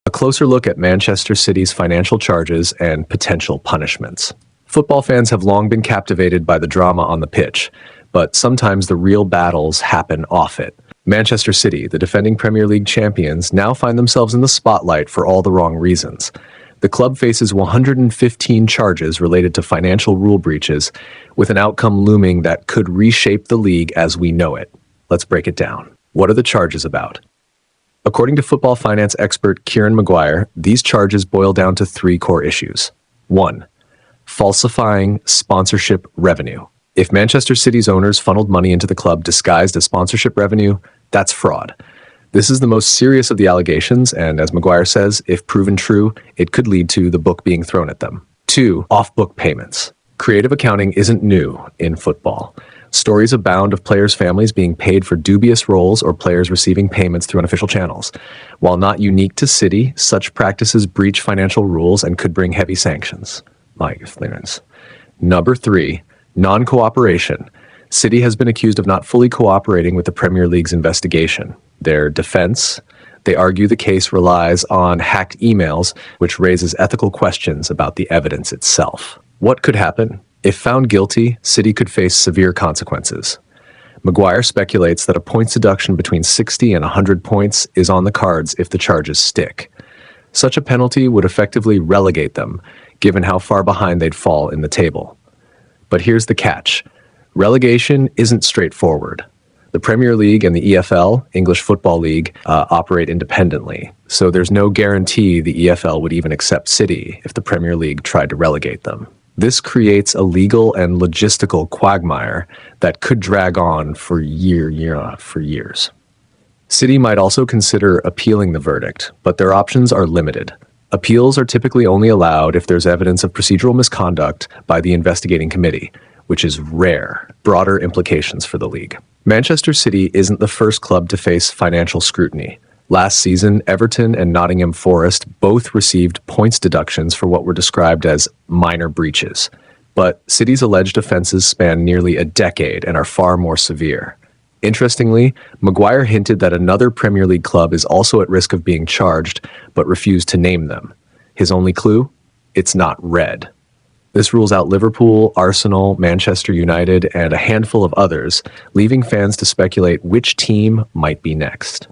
A closer look at Manchester City's financial charges and potential punishments. Football fans have long been captivated by the drama on the pitch, but sometimes the real battles happen off it. Manchester City, the defending Premier League champions, now find themselves in the spotlight for all the wrong reasons. The club faces 115 charges related to financial rule breaches, with an outcome looming that could reshape the league as we know it. Let's break it down. What are the charges about? According to football finance expert Kieran Maguire, these charges boil down to three core issues. 1. Falsifying sponsorship revenue. If Manchester City's owners funneled money into the club disguised as sponsorship revenue, that's fraud. This is the most serious of the allegations, and as Maguire says, if proven true, it could lead to the book being thrown at them. 2. Off-book payments. Creative accounting isn't new in football. Stories abound of players' families being paid for dubious roles or players receiving payments through unofficial channels. While not unique to City, such practices breach financial rules and could bring heavy sanctions. Number 3. Non-cooperation. City has been accused of not fully cooperating with the Premier League's investigation. Their defense: they argue the case relies on hacked emails, which raises ethical questions about the evidence itself. What could happen? If found guilty, City could face severe consequences. Maguire speculates that a points deduction between 60 and 100 points is on the cards if the charges stick. Such a penalty would effectively relegate them, given how far behind they'd fall in the table. But here's the catch. Relegation isn't straightforward. The Premier League and the EFL, English Football League, operate independently, so there's no guarantee the EFL would even accept City if the Premier League tried to relegate them. This creates a legal and logistical quagmire that could drag on for years. City might also consider appealing the verdict, but their options are limited. Appeals are typically only allowed if there's evidence of procedural misconduct by the investigating committee, which is rare. Broader implications for the league. Manchester City isn't the first club to face financial scrutiny. Last season, Everton and Nottingham Forest both received points deductions for what were described as minor breaches. But City's alleged offenses span nearly a decade and are far more severe. Interestingly, Maguire hinted that another Premier League club is also at risk of being charged, but refused to name them. His only clue? It's not red. This rules out Liverpool, Arsenal, Manchester United, and a handful of others, leaving fans to speculate which team might be next.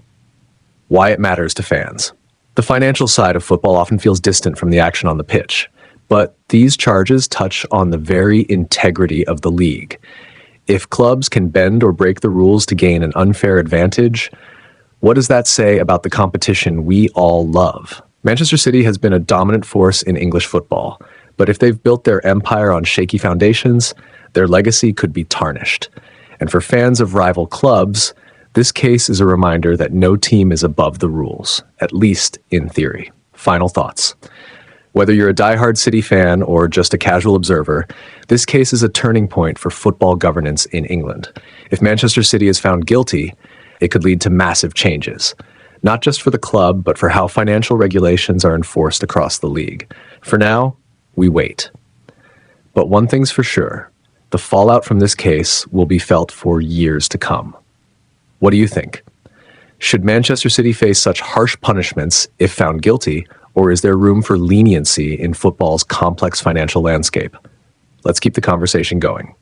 Why it matters to fans. The financial side of football often feels distant from the action on the pitch, but these charges touch on the very integrity of the league. If clubs can bend or break the rules to gain an unfair advantage, what does that say about the competition we all love? Manchester City has been a dominant force in English football, but if they've built their empire on shaky foundations, their legacy could be tarnished. And for fans of rival clubs, this case is a reminder that no team is above the rules, at least in theory. Final thoughts. Whether you're a diehard City fan or just a casual observer, this case is a turning point for football governance in England. If Manchester City is found guilty, it could lead to massive changes, not just for the club, but for how financial regulations are enforced across the league. For now, we wait. But one thing's for sure, the fallout from this case will be felt for years to come. What do you think? Should Manchester City face such harsh punishments if found guilty, or is there room for leniency in football's complex financial landscape? Let's keep the conversation going.